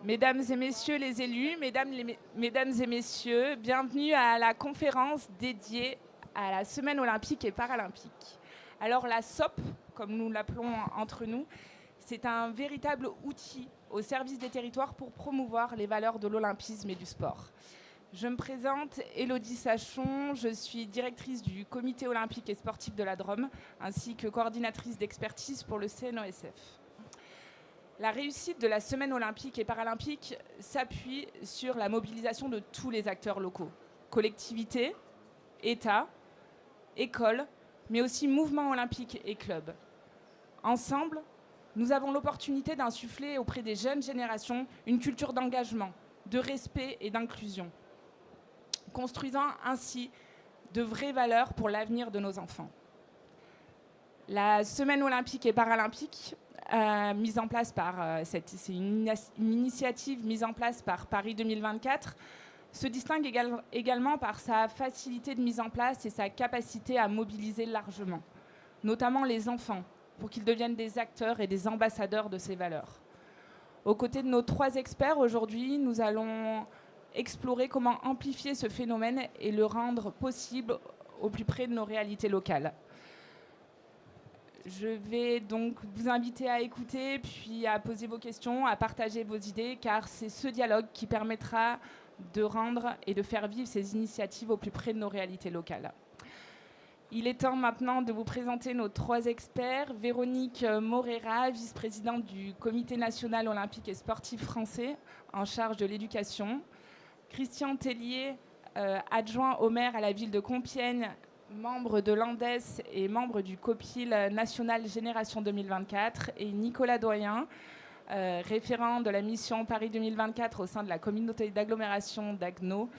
Mesdames et messieurs les élus, mesdames et messieurs, bienvenue à la conférence dédiée à la Semaine olympique et paralympique. Alors la SOP, comme nous l'appelons entre nous, c'est un véritable outil au service des territoires pour promouvoir les valeurs de l'olympisme et du sport. Je me présente, Élodie Sachon, je suis directrice du comité olympique et sportif de la Drôme, ainsi que coordinatrice d'expertise pour le CNOSF. La réussite de la semaine olympique et paralympique s'appuie sur la mobilisation de tous les acteurs locaux, collectivités, États, écoles, mais aussi mouvements olympiques et clubs. Ensemble, nous avons l'opportunité d'insuffler auprès des jeunes générations une culture d'engagement, de respect et d'inclusion, construisant ainsi de vraies valeurs pour l'avenir de nos enfants. La semaine olympique et paralympique mise en place c'est une initiative mise en place par Paris 2024, se distingue également par sa facilité de mise en place et sa capacité à mobiliser largement, notamment les enfants, pour qu'ils deviennent des acteurs et des ambassadeurs de ces valeurs. Aux côtés de nos 3 experts, aujourd'hui, nous allons explorer comment amplifier ce phénomène et le rendre possible au plus près de nos réalités locales. Je vais donc vous inviter à écouter, puis à poser vos questions, à partager vos idées, car c'est ce dialogue qui permettra de rendre et de faire vivre ces initiatives au plus près de nos réalités locales. Il est temps maintenant de vous présenter nos 3 experts. Véronique Morera, vice-présidente du Comité national olympique et sportif français, en charge de l'éducation. Christian Tellier, adjoint au maire à la ville de Compiègne, membre de l'ANDES et membre du COPIL national Génération 2024, et Nicolas Doyen, référent de la mission Paris 2024 au sein de la communauté d'agglomération d'Agno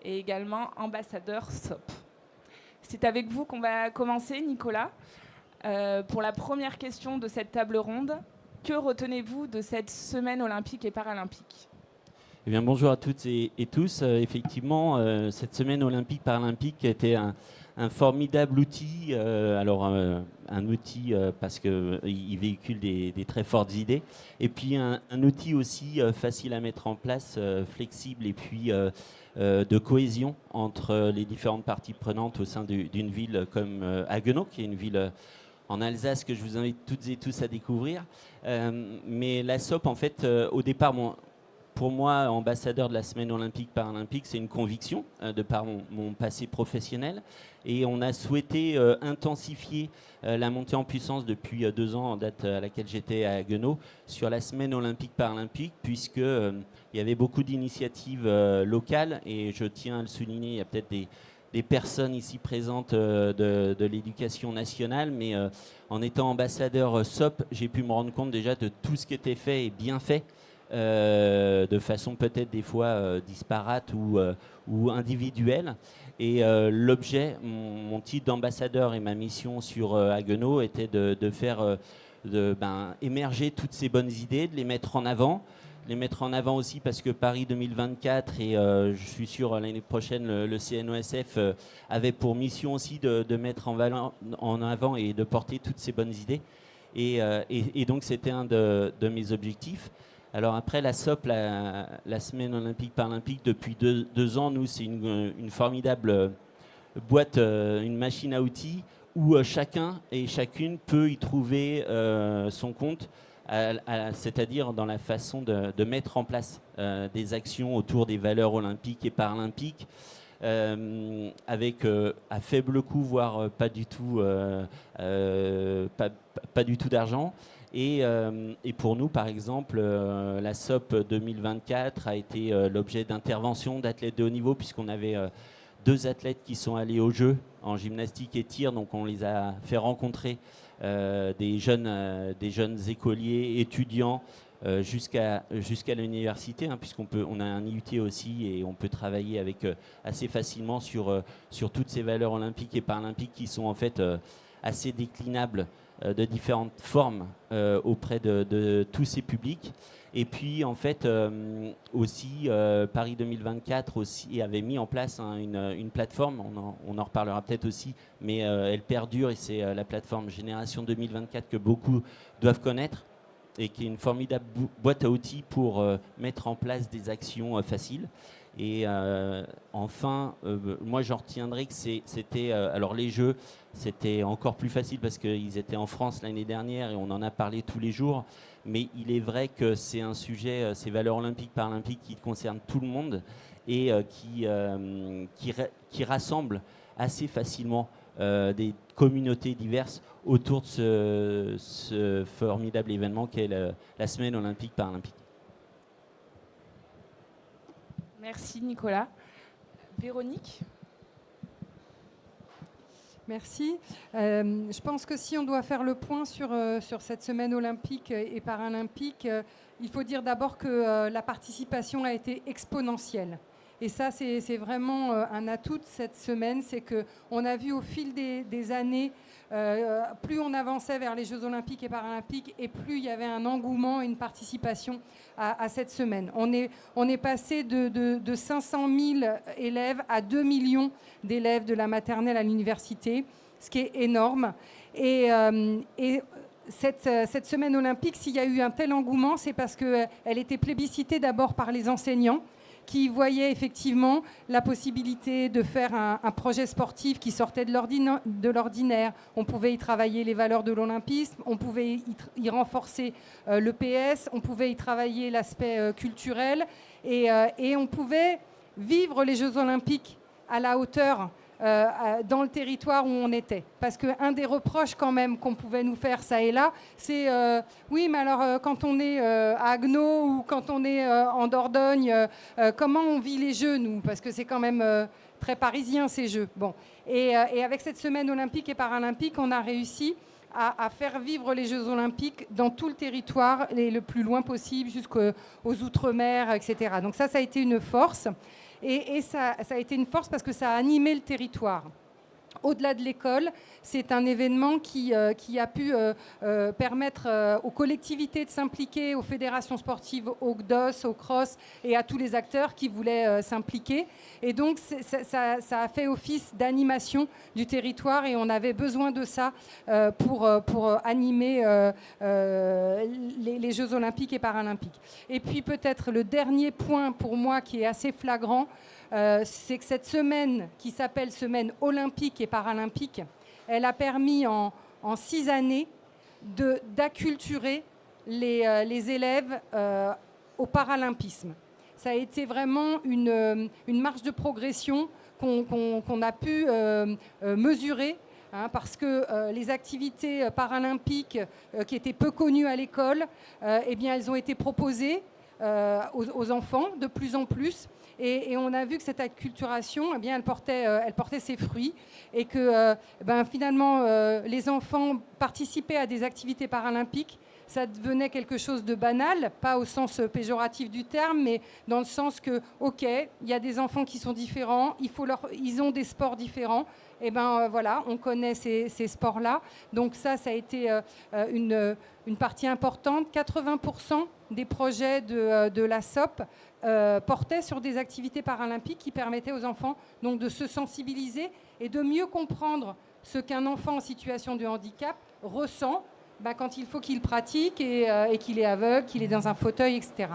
et également ambassadeur SOP. C'est avec vous qu'on va commencer, Nicolas. Pour la première question de cette table ronde, que retenez-vous de cette semaine olympique et paralympique ? Eh bien, bonjour à toutes et tous. Effectivement, cette semaine olympique-paralympique était un formidable outil. Un outil parce qu'il véhicule des très fortes idées. Et puis un outil aussi facile à mettre en place, flexible et puis de cohésion entre les différentes parties prenantes au sein d'une ville comme Haguenau, qui est une ville en Alsace que je vous invite toutes et tous à découvrir. Mais la SOP, en fait, au départ, pour moi, ambassadeur de la semaine olympique-paralympique, c'est une conviction de par mon passé professionnel. Et on a souhaité intensifier la montée en puissance depuis 2 ans, en date à laquelle j'étais à Haguenau, sur la semaine olympique-paralympique, puisque il y avait beaucoup d'initiatives locales. Et je tiens à le souligner, il y a peut-être des personnes ici présentes de l'éducation nationale, mais en étant ambassadeur SOP, j'ai pu me rendre compte déjà de tout ce qui était fait et bien fait, de façon peut-être des fois disparate ou individuelle. Et l'objet, mon titre d'ambassadeur et ma mission sur Haguenau était de faire émerger toutes ces bonnes idées, de les mettre en avant. Les mettre en avant aussi parce que Paris 2024 et je suis sûr l'année prochaine le CNOSF avait pour mission aussi de mettre en avant et de porter toutes ces bonnes idées. Et donc c'était un de mes objectifs. Alors après la SOP, la semaine olympique-paralympique, depuis 2 ans, nous c'est une formidable boîte, une machine à outils où chacun et chacune peut y trouver son compte, c'est-à-dire dans la façon de mettre en place des actions autour des valeurs olympiques et paralympiques, avec à faible coût, voire pas du tout d'argent. Et pour nous, par exemple, la SOP 2024 a été l'objet d'interventions d'athlètes de haut niveau, puisqu'on avait 2 athlètes qui sont allés aux Jeux en gymnastique et tir. Donc on les a fait rencontrer des jeunes écoliers, étudiants, jusqu'à l'université, puisqu'on a un IUT aussi et on peut travailler avec assez facilement sur toutes ces valeurs olympiques et paralympiques qui sont en fait assez déclinables de différentes formes auprès de tous ces publics. Et puis en fait aussi Paris 2024 aussi avait mis en place une plateforme, on en reparlera peut-être aussi, mais elle perdure et c'est la plateforme Génération 2024 que beaucoup doivent connaître, et qui est une formidable boîte à outils pour mettre en place des actions faciles. Et enfin, moi j'en retiendrai que c'était... alors les jeux, c'était encore plus facile parce qu'ils étaient en France l'année dernière et on en a parlé tous les jours. Mais il est vrai que c'est un sujet, ces valeurs olympiques, paralympiques, qui concernent tout le monde et qui rassemble assez facilement des communautés diverses autour de ce formidable événement qu'est la semaine olympique paralympique. Merci Nicolas. Véronique ? Merci. Je pense que si on doit faire le point sur cette semaine olympique et paralympique, il faut dire d'abord que la participation a été exponentielle. Et ça, c'est vraiment un atout de cette semaine, c'est qu'on a vu au fil des années, plus on avançait vers les Jeux olympiques et paralympiques, et plus il y avait un engouement et une participation à cette semaine. On est passé de 500 000 élèves à 2 millions d'élèves de la maternelle à l'université, ce qui est énorme. Et cette semaine olympique, s'il y a eu un tel engouement, c'est parce qu'elle était plébiscitée d'abord par les enseignants, qui voyaient effectivement la possibilité de faire un projet sportif qui sortait de l'ordinaire. On pouvait y travailler les valeurs de l'olympisme, on pouvait y renforcer le PS, on pouvait y travailler l'aspect culturel et on pouvait vivre les Jeux olympiques à la hauteur dans le territoire où on était. Parce qu'un des reproches quand même qu'on pouvait nous faire ça et là, c'est oui, mais alors quand on est à Agno ou quand on est en Dordogne, comment on vit les Jeux, nous ? Parce que c'est quand même très parisien, ces Jeux. Bon. Et avec cette semaine olympique et paralympique, on a réussi à faire vivre les Jeux olympiques dans tout le territoire et le plus loin possible, jusqu'aux Outre-mer, etc. Donc ça a été une force. Et ça a été une force parce que ça a animé le territoire. Au-delà de l'école, c'est un événement qui a pu permettre aux collectivités de s'impliquer, aux fédérations sportives, au GDOS, au CROSS et à tous les acteurs qui voulaient s'impliquer. Et donc, ça a fait office d'animation du territoire et on avait besoin de ça pour animer les Jeux olympiques et paralympiques. Et puis peut-être le dernier point pour moi qui est assez flagrant, c'est que cette semaine qui s'appelle semaine olympique et paralympique, elle a permis en 6 années d'acculturer les élèves au paralympisme. Ça a été vraiment une marche de progression qu'on a pu mesurer. Parce que les activités paralympiques qui étaient peu connues à l'école, eh bien, elles ont été proposées aux enfants de plus en plus. Et on a vu que cette acculturation, eh bien, elle portait ses fruits et que finalement, les enfants participaient à des activités paralympiques. Ça devenait quelque chose de banal, pas au sens péjoratif du terme, mais dans le sens que, OK, il y a des enfants qui sont différents, ils ont des sports différents. Et voilà, on connaît ces sports-là. Donc ça a été une partie importante. 80% des projets de la SOP portaient sur des activités paralympiques qui permettaient aux enfants donc, de se sensibiliser et de mieux comprendre ce qu'un enfant en situation de handicap ressent quand il faut qu'il pratique et qu'il est aveugle, qu'il est dans un fauteuil, etc.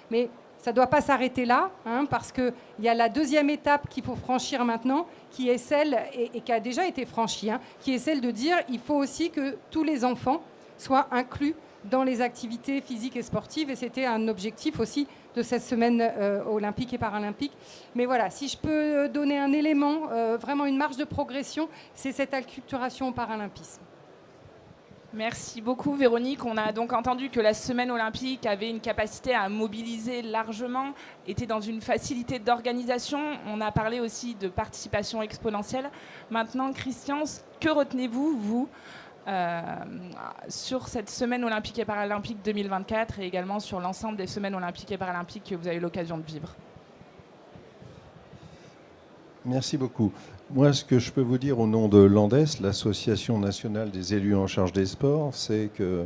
Mais ça ne doit pas s'arrêter là, parce qu'il y a la deuxième étape qu'il faut franchir maintenant, qui est celle, et qui a déjà été franchie, qui est celle de dire qu'il faut aussi que tous les enfants soient inclus dans les activités physiques et sportives. Et c'était un objectif aussi de cette semaine olympique et paralympique. Mais voilà, si je peux donner un élément, vraiment une marge de progression, c'est cette acculturation au paralympisme. Merci beaucoup Véronique. On a donc entendu que la semaine olympique avait une capacité à mobiliser largement, était dans une facilité d'organisation. On a parlé aussi de participation exponentielle. Maintenant, Christian, que retenez-vous, vous, sur cette semaine olympique et paralympique 2024 et également sur l'ensemble des semaines olympiques et paralympiques que vous avez eu l'occasion de vivre ? Merci beaucoup. Moi, ce que je peux vous dire au nom de l'ANDES, l'Association nationale des élus en charge des sports, c'est que,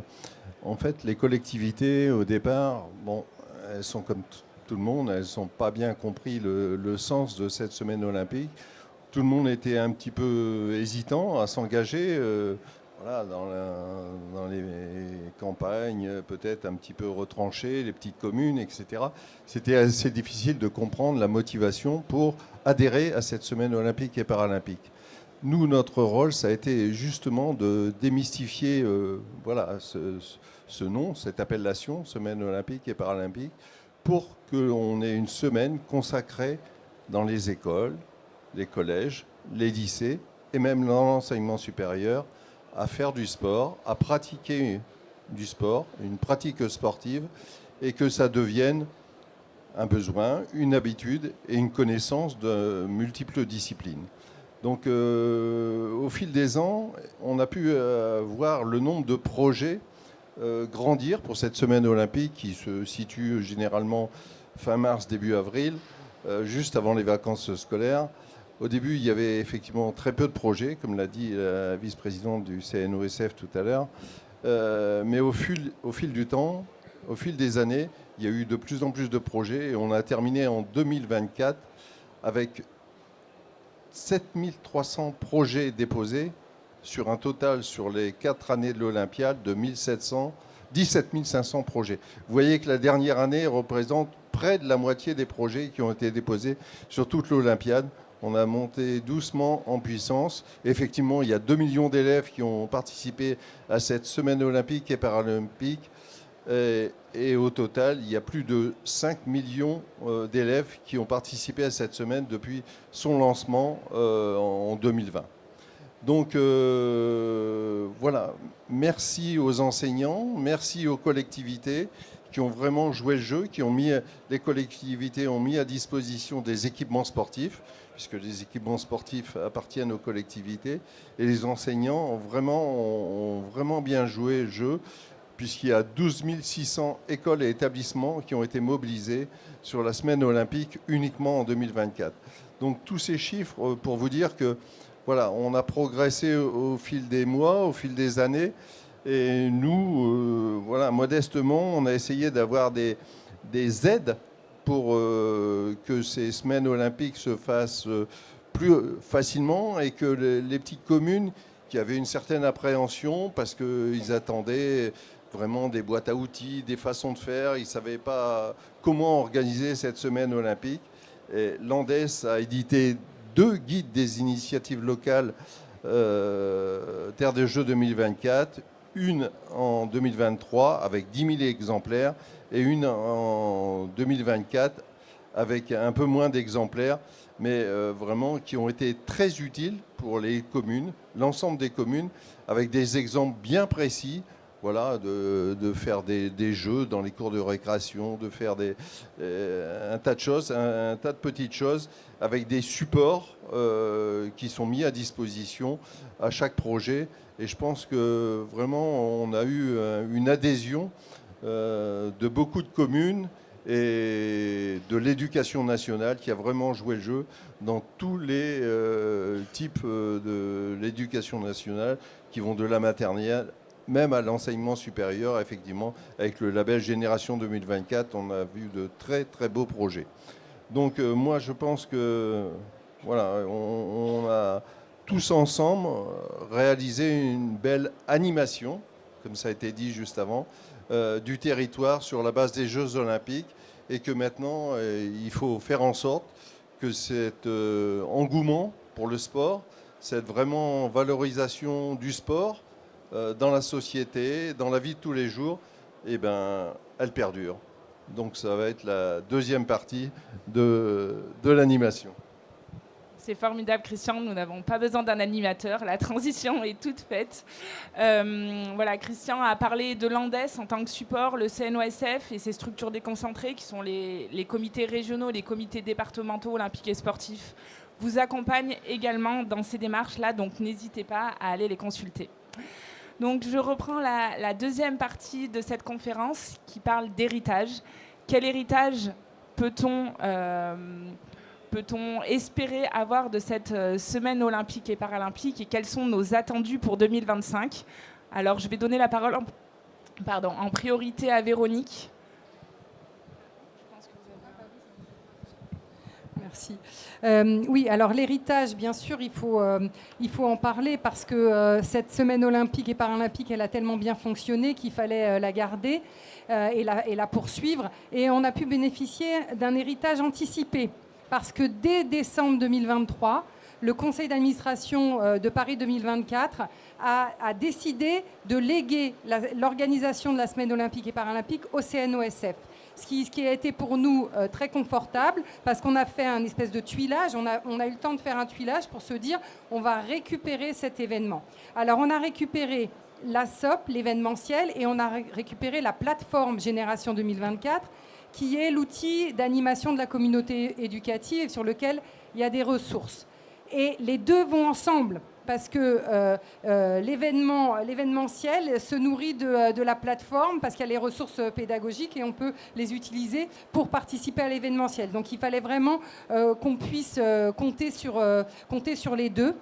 en fait, les collectivités, au départ, elles sont comme tout le monde, elles n'ont pas bien compris le sens de cette semaine olympique. Tout le monde était un petit peu hésitant à s'engager. voilà, dans les campagnes, peut-être un petit peu retranchées, les petites communes, etc. C'était assez difficile de comprendre la motivation pour adhérer à cette semaine olympique et paralympique. Nous, notre rôle, ça a été justement de démystifier voilà, ce nom, cette appellation, semaine olympique et paralympique, pour qu'on ait une semaine consacrée dans les écoles, les collèges, les lycées et même dans l'enseignement supérieur à faire du sport, à pratiquer du sport, une pratique sportive, et que ça devienne un besoin, une habitude et une connaissance de multiples disciplines. Donc au fil des ans, on a pu voir le nombre de projets grandir pour cette semaine olympique qui se situe généralement fin mars, début avril, juste avant les vacances scolaires. Au début, il y avait effectivement très peu de projets, comme l'a dit la vice-présidente du CNOSF tout à l'heure. Mais au fil du temps, au fil des années, il y a eu de plus en plus de projets et on a terminé en 2024 avec 7300 projets déposés sur un total sur les 4 années de l'Olympiade de 17 500 projets. Vous voyez que la dernière année représente près de la moitié des projets qui ont été déposés sur toute l'Olympiade. On a monté doucement en puissance. Effectivement, il y a 2 millions d'élèves qui ont participé à cette semaine olympique et paralympique. Et au total, il y a plus de 5 millions d'élèves qui ont participé à cette semaine depuis son lancement en 2020. Donc voilà, merci aux enseignants, merci aux collectivités qui ont vraiment joué le jeu, les collectivités ont mis à disposition des équipements sportifs, puisque les équipements sportifs appartiennent aux collectivités, et les enseignants ont vraiment bien joué le jeu, puisqu'il y a 12 600 écoles et établissements qui ont été mobilisés sur la semaine olympique uniquement en 2024. Donc tous ces chiffres pour vous dire que voilà, on a progressé au fil des mois, au fil des années, et nous, voilà, modestement, on a essayé d'avoir des aides pour que ces semaines olympiques se fassent plus facilement et que les petites communes qui avaient une certaine appréhension parce qu'ils attendaient vraiment des boîtes à outils, des façons de faire, ils ne savaient pas comment organiser cette semaine olympique. Et l'Andes a édité 2 guides des initiatives locales Terre des Jeux 2024, une en 2023 avec 10 000 exemplaires et une en 2024 avec un peu moins d'exemplaires, mais vraiment qui ont été très utiles pour les communes, l'ensemble des communes, avec des exemples bien précis. Voilà, de faire des jeux dans les cours de récréation, de faire un tas de choses, un tas de petites choses, avec des supports qui sont mis à disposition à chaque projet. Et je pense que vraiment, on a eu une adhésion de beaucoup de communes et de l'éducation nationale qui a vraiment joué le jeu dans tous les types de l'éducation nationale qui vont de la maternelle même à l'enseignement supérieur. Effectivement, avec le label Génération 2024, on a vu de très très beaux projets. Donc moi je pense que voilà, on a tous ensemble réalisé une belle animation, comme ça a été dit juste avant, du territoire sur la base des Jeux Olympiques, et que maintenant il faut faire en sorte que cet engouement pour le sport, cette vraiment valorisation du sport dans la société, dans la vie de tous les jours, eh ben, elle perdure. Donc ça va être la deuxième partie de l'animation. C'est formidable, Christian. Nous n'avons pas besoin d'un animateur. La transition est toute faite. Voilà, Christian a parlé de l'Andes en tant que support, le CNOSF et ses structures déconcentrées, qui sont les comités régionaux, les comités départementaux olympiques et sportifs, vous accompagnent également dans ces démarches-là. Donc n'hésitez pas à aller les consulter. Donc je reprends la deuxième partie de cette conférence qui parle d'héritage. Quel héritage peut-on espérer avoir de cette semaine olympique et paralympique et quels sont nos attendus pour 2025 ? Alors je vais donner la parole en priorité à Véronique. Merci. Oui, alors l'héritage, bien sûr, il faut en parler parce que cette semaine olympique et paralympique, elle a tellement bien fonctionné qu'il fallait la garder et la poursuivre. Et on a pu bénéficier d'un héritage anticipé parce que dès décembre 2023, le conseil d'administration de Paris 2024 a décidé de léguer l'organisation de la semaine olympique et paralympique au CNOSF. Ce qui a été pour nous très confortable parce qu'on a fait un espèce de tuilage, on a eu le temps de faire un tuilage pour se dire on va récupérer cet événement. Alors on a récupéré la SOP, l'événementiel, et on a récupéré la plateforme Génération 2024 qui est l'outil d'animation de la communauté éducative sur lequel il y a des ressources. Et les deux vont ensemble parce que l'événementiel se nourrit de la plateforme parce qu'il y a les ressources pédagogiques et on peut les utiliser pour participer à l'événementiel. Donc il fallait vraiment qu'on puisse compter sur les deux.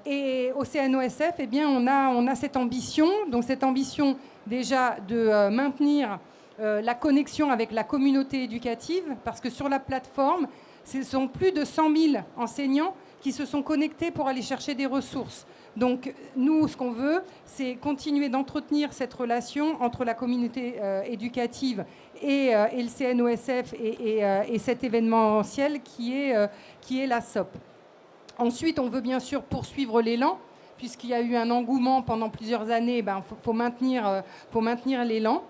Et au CNOSF, eh bien, on a cette ambition. Donc cette ambition déjà de maintenir la connexion avec la communauté éducative parce que sur la plateforme, ce sont plus de 100 000 enseignants qui se sont connectés pour aller chercher des ressources. Donc nous, ce qu'on veut, c'est continuer d'entretenir cette relation entre la communauté éducative et le CNOSF et cet événementiel qui est la SOP. Ensuite, on veut bien sûr poursuivre l'élan, puisqu'il y a eu un engouement pendant plusieurs années, faut maintenir l'élan.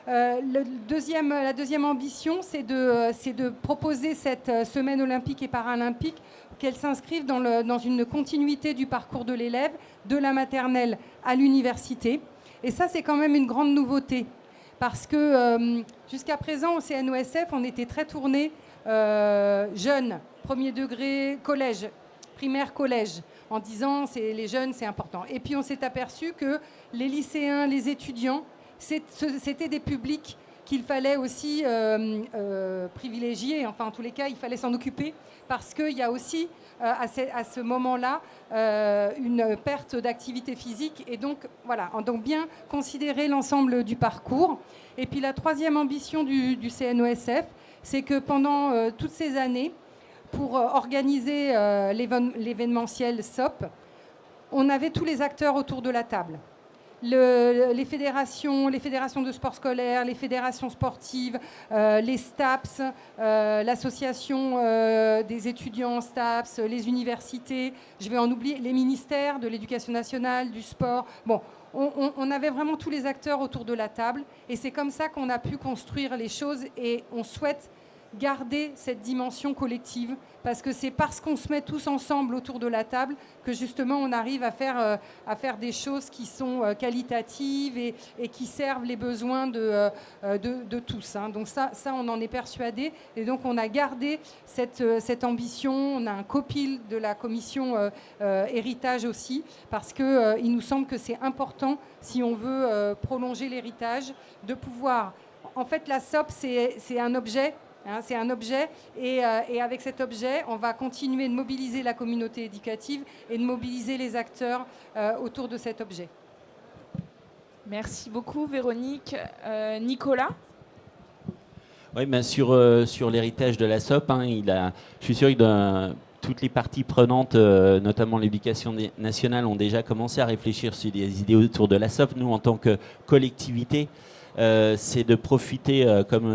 La deuxième ambition, c'est de proposer cette semaine olympique et paralympique, qu'elle s'inscrive dans une continuité du parcours de l'élève, de la maternelle à l'université. Et ça, c'est quand même une grande nouveauté, parce que jusqu'à présent, au CNOSF, on était très tourné jeunes, premier degré, collège, primaire, collège, en disant les jeunes, c'est important. Et puis on s'est aperçu que les lycéens, les étudiants, c'était des publics qu'il fallait aussi privilégier. Enfin, en tous les cas, il fallait s'en occuper parce qu'il y a aussi, à ce moment-là, une perte d'activité physique. Et donc, voilà, donc bien considérer l'ensemble du parcours. Et puis, la troisième ambition du CNOSF, c'est que pendant toutes ces années, pour organiser l'événementiel SOP, on avait tous les acteurs autour de la table. Les fédérations de sport scolaire, les fédérations sportives, les STAPS, l'association des étudiants STAPS, les universités, je vais en oublier, les ministères de l'Éducation nationale, du sport. Bon, on avait vraiment tous les acteurs autour de la table et c'est comme ça qu'on a pu construire les choses et on souhaite garder cette dimension collective parce que c'est parce qu'on se met tous ensemble autour de la table que justement on arrive à faire des choses qui sont qualitatives et qui servent les besoins de tous. Hein. Donc ça, on en est persuadé et donc on a gardé cette ambition. On a un copil de la commission héritage aussi parce qu'il nous semble que c'est important si on veut prolonger l'héritage de pouvoir... En fait, la SOP, c'est un objet. C'est un objet et avec cet objet, on va continuer de mobiliser la communauté éducative et de mobiliser les acteurs autour de cet objet. Merci beaucoup Véronique. Nicolas ? Oui, sur l'héritage de la SOP, je suis sûr que toutes les parties prenantes, notamment l'éducation nationale, ont déjà commencé à réfléchir sur des idées autour de la SOP. Nous, en tant que collectivité, c'est de profiter, comme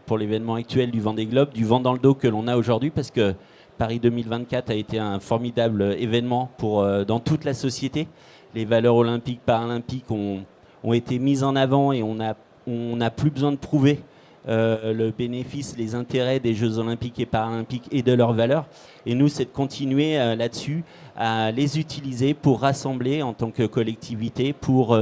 pour l'événement actuel du Vendée Globe, du vent dans le dos que l'on a aujourd'hui, parce que Paris 2024 a été un formidable événement dans toute la société. Les valeurs olympiques, paralympiques ont été mises en avant et on n'a plus besoin de prouver le bénéfice, les intérêts des Jeux olympiques et paralympiques et de leurs valeurs. Et nous, c'est de continuer là-dessus à les utiliser pour rassembler en tant que collectivité, pour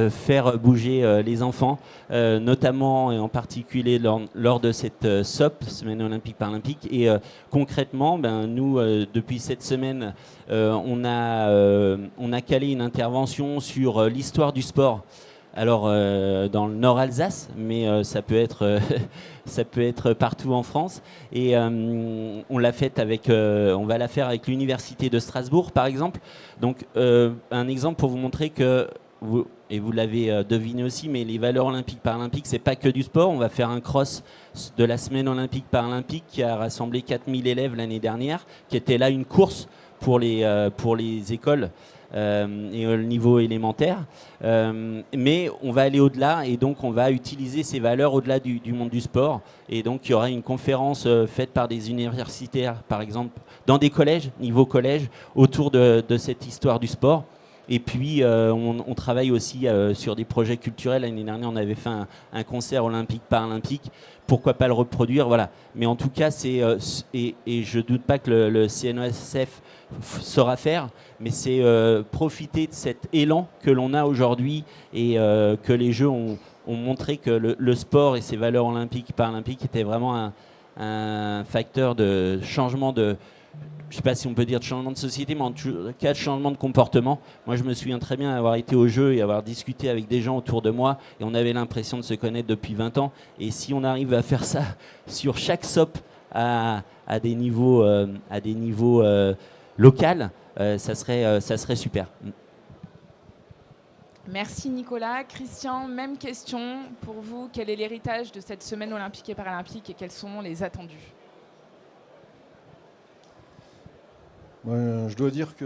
faire bouger les enfants, notamment et en particulier lors de cette SOP, Semaine olympique paralympique. Et concrètement, nous, depuis cette semaine, on a calé une intervention sur l'histoire du sport. Alors, dans le Nord Alsace, mais ça peut être partout en France. Et on va la faire avec l'Université de Strasbourg, par exemple. Donc, un exemple pour vous montrer que et vous l'avez deviné aussi, mais les valeurs olympiques paralympiques, c'est pas que du sport. On va faire un cross de la semaine olympique paralympique qui a rassemblé 4000 élèves l'année dernière, qui était là une course pour les écoles et au niveau élémentaire. Mais on va aller au-delà et donc on va utiliser ces valeurs au-delà du monde du sport. Et donc il y aura une conférence faite par des universitaires, par exemple, dans des collèges, niveau collège, autour de cette histoire du sport. Et puis, on travaille aussi sur des projets culturels. L'année dernière, on avait fait un concert olympique-paralympique. Pourquoi pas le reproduire, voilà. Mais en tout cas, et je ne doute pas que le CNOSF saura faire, mais c'est profiter de cet élan que l'on a aujourd'hui et que les Jeux ont montré que le sport et ses valeurs olympiques-paralympiques étaient vraiment un facteur de changement je ne sais pas si on peut dire de changement de société, mais en tout cas de changement de comportement. Moi, je me souviens très bien avoir été au jeu et avoir discuté avec des gens autour de moi, et on avait l'impression de se connaître depuis 20 ans. Et si on arrive à faire ça sur chaque SOP à des niveaux locaux, ça serait super. Merci Nicolas. Christian, même question pour vous. Quel est l'héritage de cette semaine olympique et paralympique et quels sont les attendus ? Je dois dire que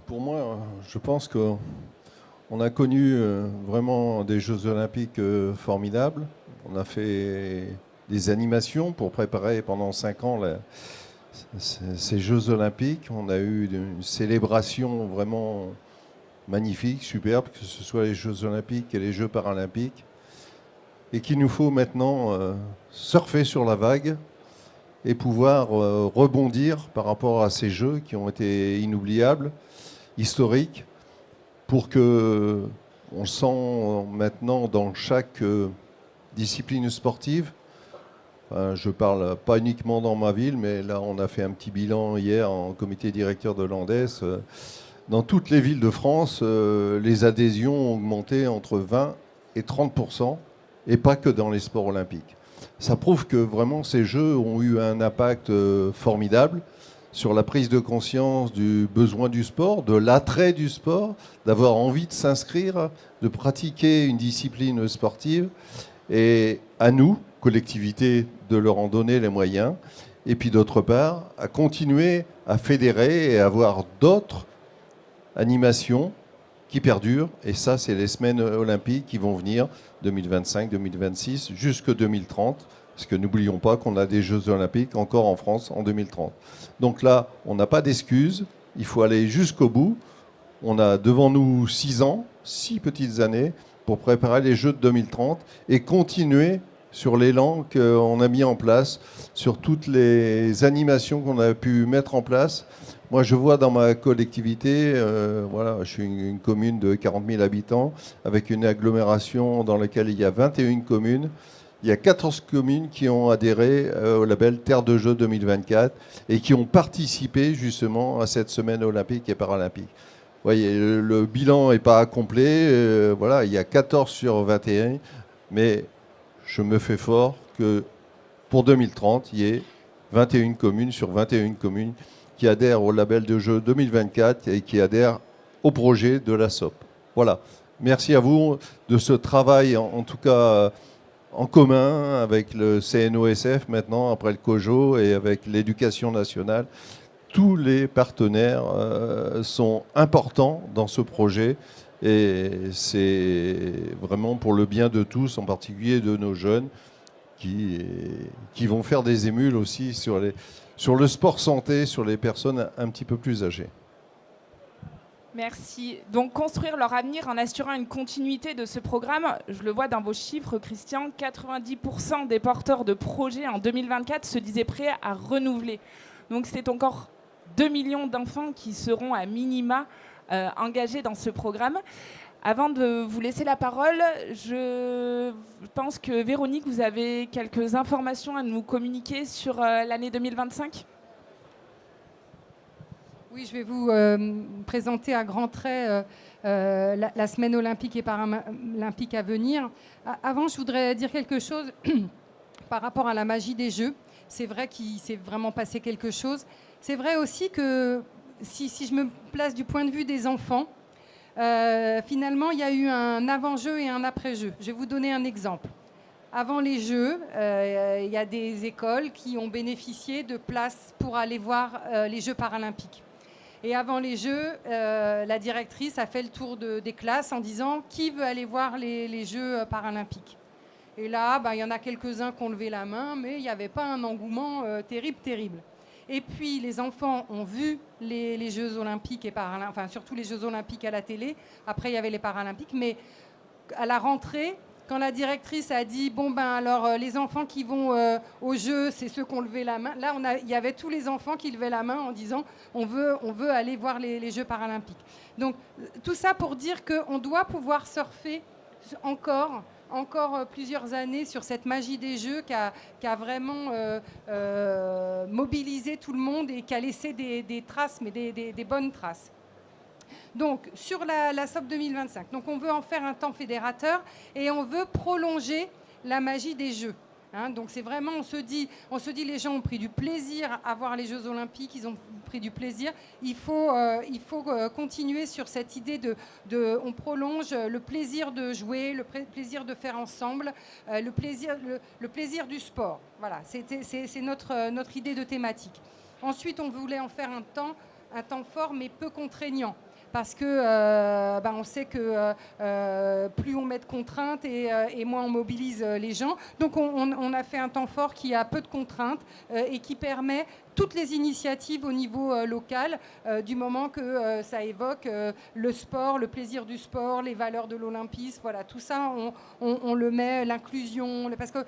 pour moi, je pense qu'on a connu vraiment des Jeux olympiques formidables. On a fait des animations pour préparer pendant 5 ans ces Jeux olympiques. On a eu une célébration vraiment magnifique, superbe, que ce soit les Jeux olympiques et les Jeux paralympiques. Et qu'il nous faut maintenant surfer sur la vague et pouvoir rebondir par rapport à ces Jeux qui ont été inoubliables, historiques, pour que on sent maintenant dans chaque discipline sportive, je parle pas uniquement dans ma ville, mais là on a fait un petit bilan hier en comité directeur de l'Andes, dans toutes les villes de France, les adhésions ont augmenté entre 20 et 30%, et pas que dans les sports olympiques. Ça prouve que vraiment ces Jeux ont eu un impact formidable sur la prise de conscience du besoin du sport, de l'attrait du sport, d'avoir envie de s'inscrire, de pratiquer une discipline sportive. Et à nous, collectivités, de leur en donner les moyens. Et puis d'autre part, à continuer à fédérer et à avoir d'autres animations qui perdurent. Et ça, c'est les semaines olympiques qui vont venir 2025, 2026, jusque 2030. Parce que n'oublions pas qu'on a des Jeux olympiques encore en France en 2030. Donc là, on n'a pas d'excuses. Il faut aller jusqu'au bout. On a devant nous 6 ans, 6 petites années pour préparer les Jeux de 2030 et continuer sur l'élan qu'on a mis en place, sur toutes les animations qu'on a pu mettre en place. Moi, je vois dans ma collectivité, voilà, je suis une commune de 40 000 habitants, avec une agglomération dans laquelle il y a 21 communes. Il y a 14 communes qui ont adhéré au label Terre de Jeux 2024 et qui ont participé justement à cette semaine olympique et paralympique. Vous voyez, le bilan n'est pas complet. Voilà, il y a 14 sur 21, mais je me fais fort que pour 2030, il y ait 21 communes sur 21 communes qui adhèrent au label de jeu 2024 et qui adhèrent au projet de la SOP. Voilà. Merci à vous de ce travail, en tout cas en commun avec le CNOSF maintenant, après le COJO et avec l'Éducation nationale. Tous les partenaires sont importants dans ce projet et c'est vraiment pour le bien de tous, en particulier de nos jeunes qui vont faire des émules aussi sur le sport santé, sur les personnes un petit peu plus âgées. Merci. Donc construire leur avenir en assurant une continuité de ce programme, je le vois dans vos chiffres, Christian, 90% des porteurs de projets en 2024 se disaient prêts à renouveler. Donc c'est encore 2 millions d'enfants qui seront à minima engagés dans ce programme. Avant de vous laisser la parole, je pense que Véronique, vous avez quelques informations à nous communiquer sur l'année 2025 ? Oui, je vais vous présenter à grands traits la semaine olympique et paralympique à venir. Avant, je voudrais dire quelque chose par rapport à la magie des Jeux. C'est vrai qu'il s'est vraiment passé quelque chose. C'est vrai aussi que si je me place du point de vue des enfants, finalement, il y a eu un avant-jeu et un après-jeu. Je vais vous donner un exemple. Avant les Jeux, il y a des écoles qui ont bénéficié de places pour aller voir les Jeux paralympiques. Et avant les Jeux, la directrice a fait le tour des classes en disant qui veut aller voir les Jeux paralympiques. Et là, il y en a quelques-uns qui ont levé la main, mais il n'y avait pas un engouement terrible. Et puis, les enfants ont vu les Jeux olympiques et paralympiques, enfin surtout les Jeux olympiques à la télé. Après, il y avait les paralympiques. Mais à la rentrée, quand la directrice a dit alors les enfants qui vont aux Jeux, c'est ceux qui ont levé la main. Là, il y avait tous les enfants qui levaient la main en disant on veut aller voir les Jeux paralympiques. Donc tout ça pour dire qu'on doit pouvoir surfer encore plusieurs années sur cette magie des Jeux qui a vraiment mobilisé tout le monde et qui a laissé des traces, mais des bonnes traces. Donc, sur la SOP 2025, donc on veut en faire un temps fédérateur et on veut prolonger la magie des Jeux. Donc, c'est vraiment, on se dit, les gens ont pris du plaisir à voir les Jeux Olympiques, ils ont pris du plaisir. Il faut continuer sur cette idée on prolonge le plaisir de jouer, le plaisir de faire ensemble, le plaisir du sport. Voilà, c'est notre idée de thématique. Ensuite, on voulait en faire un temps fort mais peu contraignant. Parce que on sait que plus on met de contraintes et moins on mobilise les gens. Donc on a fait un temps fort qui a peu de contraintes et qui permet toutes les initiatives au niveau local, du moment que ça évoque le sport, le plaisir du sport, les valeurs de l'olympisme. Voilà, tout ça, on le met, l'inclusion. Parce que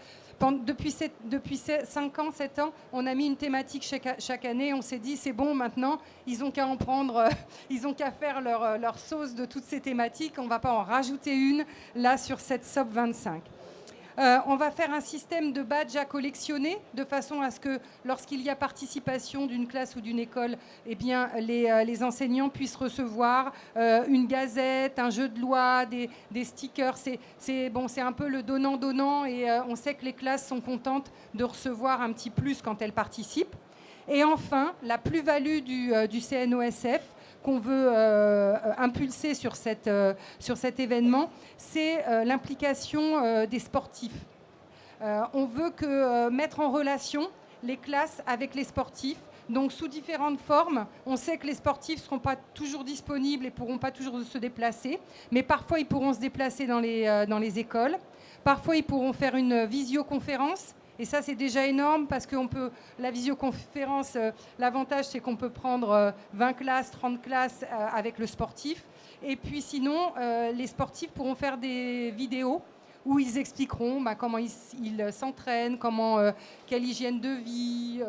depuis 5 ans, 7 ans, on a mis une thématique chaque année. On s'est dit, c'est bon, maintenant, ils ont qu'à en prendre, ils ont qu'à faire leur sauce de toutes ces thématiques. On ne va pas en rajouter une, là, sur cette SOP 25. On va faire un système de badges à collectionner, de façon à ce que, lorsqu'il y a participation d'une classe ou d'une école, eh bien, les enseignants puissent recevoir une gazette, un jeu de loi, des stickers. C'est un peu le donnant-donnant, et on sait que les classes sont contentes de recevoir un petit plus quand elles participent. Et enfin, la plus-value du CNOSF, qu'on veut impulser sur cet événement, c'est l'implication des sportifs. On veut mettre en relation les classes avec les sportifs, donc sous différentes formes. On sait que les sportifs ne seront pas toujours disponibles et ne pourront pas toujours se déplacer, mais parfois ils pourront se déplacer dans les écoles. Parfois ils pourront faire une visioconférence. Et ça, c'est déjà énorme parce que la visioconférence, l'avantage, c'est qu'on peut prendre 20 classes, 30 classes avec le sportif. Et puis sinon, les sportifs pourront faire des vidéos où ils expliqueront comment ils s'entraînent, quelle hygiène de vie,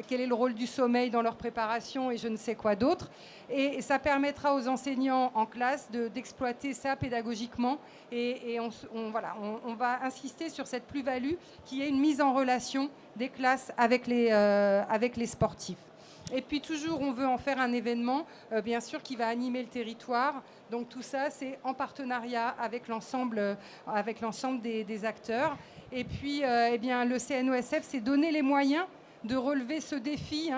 quel est le rôle du sommeil dans leur préparation et je ne sais quoi d'autre. Et ça permettra aux enseignants en classe d'exploiter ça pédagogiquement. Et on va insister sur cette plus-value qui est une mise en relation des classes avec les sportifs. Et puis toujours, on veut en faire un événement, bien sûr, qui va animer le territoire. Donc tout ça, c'est en partenariat avec l'ensemble des acteurs. Et puis, le CNOSF s'est donné les moyens de relever ce défi,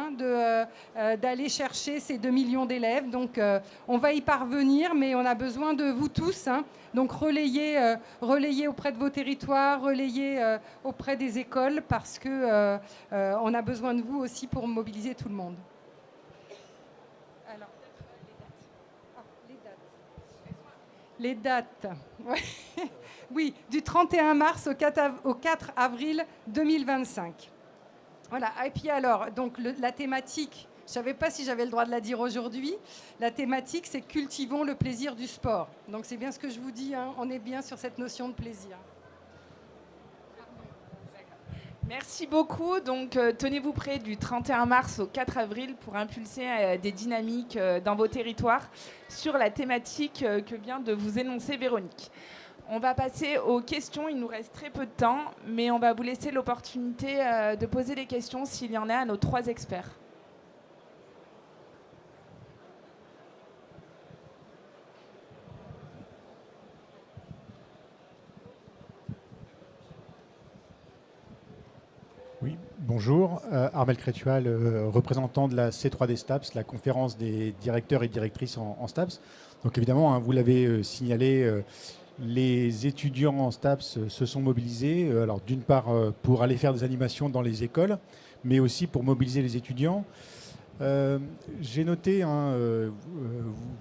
d'aller chercher ces 2 millions d'élèves. Donc on va y parvenir, mais on a besoin de vous tous. Donc relayez auprès de vos territoires, relayez auprès des écoles, parce que on a besoin de vous aussi pour mobiliser tout le monde. Alors, les dates. Ouais. Oui, du 31 mars au 4 avril 2025. Voilà. Et puis alors, donc la thématique, je ne savais pas si j'avais le droit de la dire aujourd'hui, la thématique, c'est « Cultivons le plaisir du sport ». Donc c'est bien ce que je vous dis, on est bien sur cette notion de plaisir. Merci beaucoup. Donc, tenez-vous prêts du 31 mars au 4 avril pour impulser des dynamiques dans vos territoires sur la thématique que vient de vous énoncer Véronique. On va passer aux questions. Il nous reste très peu de temps, mais on va vous laisser l'opportunité de poser des questions s'il y en a à nos 3 experts. Oui, bonjour. Armel Crétual, représentant de la C3D STAPS, la conférence des directeurs et directrices en STAPS. Donc évidemment, hein, vous l'avez signalé, les étudiants en STAPS se sont mobilisés, alors d'une part pour aller faire des animations dans les écoles, mais aussi pour mobiliser les étudiants. J'ai noté, hein,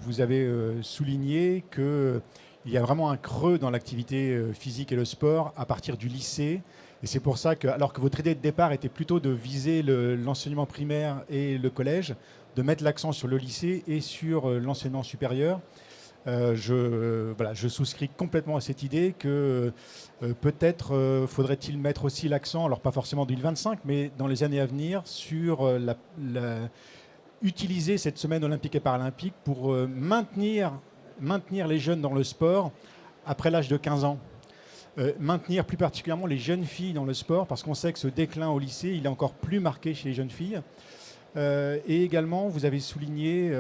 vous avez souligné qu'il y a vraiment un creux dans l'activité physique et le sport à partir du lycée. Et c'est pour ça que, alors que votre idée de départ était plutôt de viser l'enseignement primaire et le collège, de mettre l'accent sur le lycée et sur l'enseignement supérieur, je souscris complètement à cette idée que peut-être faudrait-il mettre aussi l'accent, alors pas forcément en 2025, mais dans les années à venir, sur utiliser cette semaine olympique et paralympique pour maintenir les jeunes dans le sport après l'âge de 15 ans. Maintenir plus particulièrement les jeunes filles dans le sport, parce qu'on sait que ce déclin au lycée, il est encore plus marqué chez les jeunes filles. Et également, vous avez souligné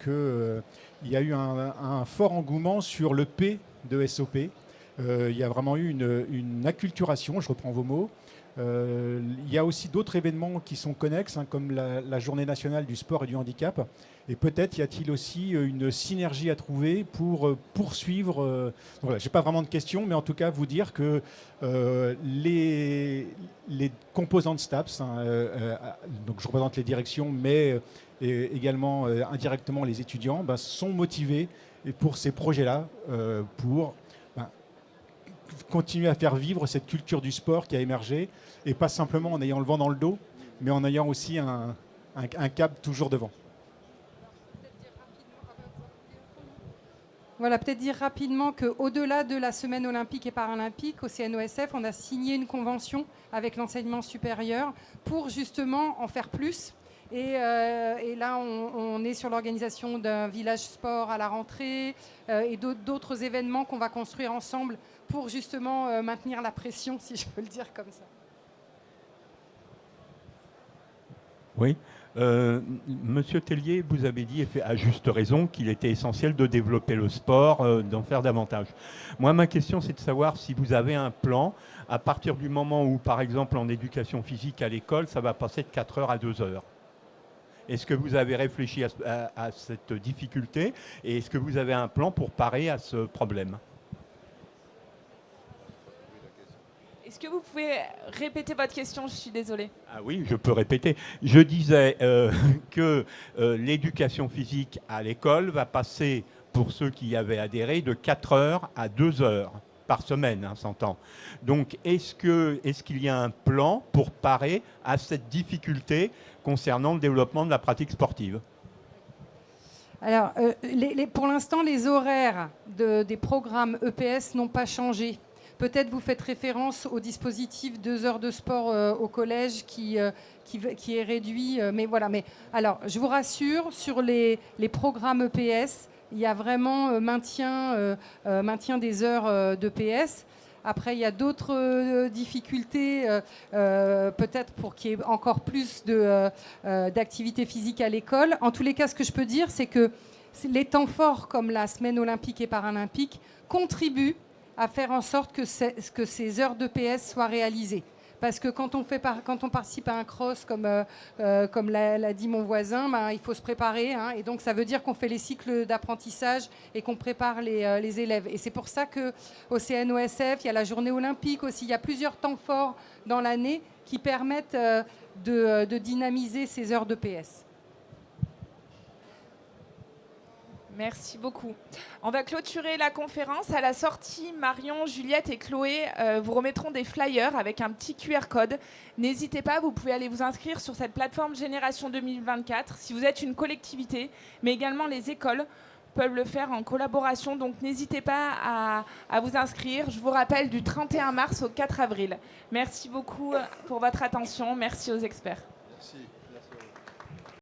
qu'il y a eu un fort engouement sur le P de SOP. Il y a vraiment eu une acculturation, je reprends vos mots. Il y a aussi d'autres événements qui sont connexes, hein, comme la Journée nationale du sport et du handicap. Et peut-être y a-t-il aussi une synergie à trouver pour poursuivre. Voilà, je n'ai pas vraiment de questions, mais en tout cas vous dire que les composants de STAPS, hein, donc je représente les directions, mais également indirectement les étudiants, sont motivés pour ces projets-là, pour continuer à faire vivre cette culture du sport qui a émergé, et pas simplement en ayant le vent dans le dos, mais en ayant aussi un cap toujours devant. Voilà, peut-être dire rapidement qu'au-delà de la semaine olympique et paralympique, au CNOSF, on a signé une convention avec l'enseignement supérieur pour justement en faire plus. Et là, on est sur l'organisation d'un village sport à la rentrée et d'autres événements qu'on va construire ensemble pour justement maintenir la pression, si je peux le dire comme ça. Oui. Monsieur Tellier, vous avez dit, et à juste raison, qu'il était essentiel de développer le sport, d'en faire davantage. Moi, ma question, c'est de savoir si vous avez un plan à partir du moment où, par exemple, en éducation physique à l'école, ça va passer de 4 heures à 2 heures. Est-ce que vous avez réfléchi à cette difficulté et est-ce que vous avez un plan pour parer à ce problème ? Est-ce que vous pouvez répéter votre question ? Je suis désolée. Ah oui, je peux répéter. Je disais que l'éducation physique à l'école va passer, pour ceux qui y avaient adhéré, de 4 heures à 2 heures par semaine, hein, s'entend. Donc, est-ce qu'il y a un plan pour parer à cette difficulté concernant le développement de la pratique sportive ? Alors, pour l'instant, les horaires des programmes EPS n'ont pas changé. Peut-être vous faites référence au dispositif 2 heures de sport au collège qui est réduit. Mais voilà. Mais alors, je vous rassure, sur les programmes EPS, il y a vraiment maintien des heures d'EPS. Après, il y a d'autres difficultés, peut-être pour qu'il y ait encore plus d'activité physique à l'école. En tous les cas, ce que je peux dire, c'est que les temps forts comme la semaine olympique et paralympique contribuent à faire en sorte que ces heures d'EPS soient réalisées. Parce que quand on participe à un cross, comme l'a dit mon voisin, il faut se préparer. Hein, et donc, ça veut dire qu'on fait les cycles d'apprentissage et qu'on prépare les élèves. Et c'est pour ça qu'au CNOSF, il y a la journée olympique aussi. Il y a plusieurs temps forts dans l'année qui permettent de dynamiser ces heures d'EPS. Merci beaucoup. On va clôturer la conférence. À la sortie, Marion, Juliette et Chloé vous remettront des flyers avec un petit QR code. N'hésitez pas, vous pouvez aller vous inscrire sur cette plateforme Génération 2024 si vous êtes une collectivité, mais également les écoles peuvent le faire en collaboration. Donc n'hésitez pas à vous inscrire. Je vous rappelle, du 31 mars au 4 avril. Merci beaucoup pour votre attention. Merci aux experts. Merci. Merci à vous.